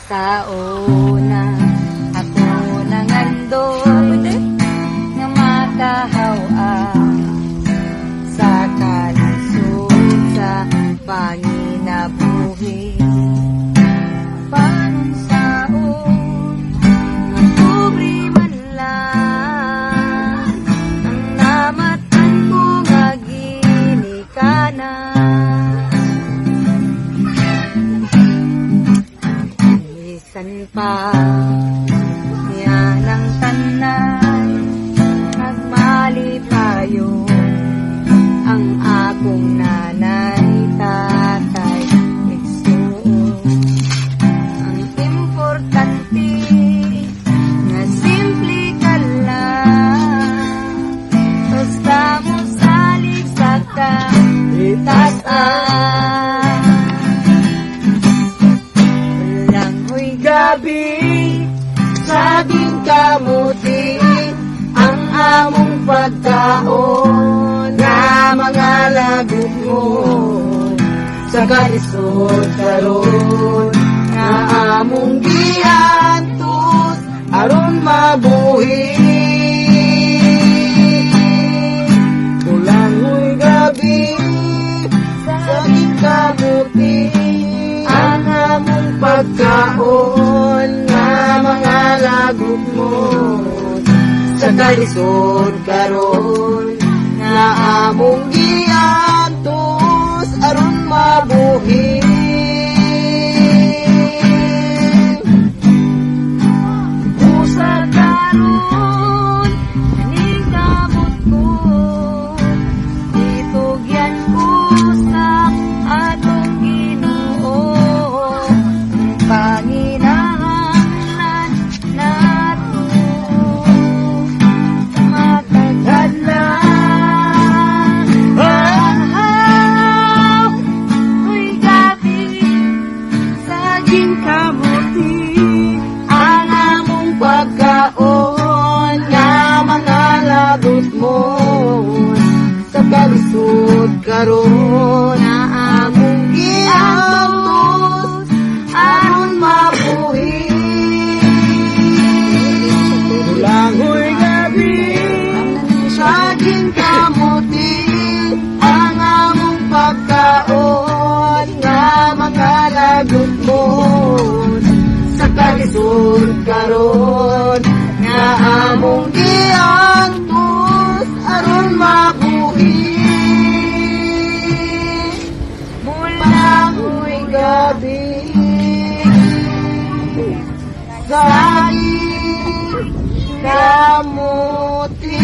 Sa una ako nangandoy nga makahaw-ang sa kalisod sa panginabuhi. Panon saon nga pobre man lang ang namatan ko nga ginikanan. Bisan pa yan ang tanan, nagmalipayo ang akong nanay, tatay, igsuon. Ang importante nga simple ka lang, basta mo salig sa kaitasan. Gabi, saging kamuti ang among pagkaon nga mga lagot mo sa kalisod karon nga among giantos aron mabuhi. Kulangoy gabi, saging kamuti ang among pagkaon nga mga lagot mo sa kalisod karon nga among giantos aron mabuhi. Usa karon kaning kamot ko, itugyan ko sa atong Ginoo. Panginahanglan nato matagadlan. Uy gabi, saging kamuti ang among pagkaon nga mga lagot mo sa kalisod karon nga among giantos aron mabuhi. Langoy gabi, saging kamuti ang among pagkaon nga mga lagot mo sa kalisod karon nga among giantos aron mabuhi. Langoy gabi, saging kamuti.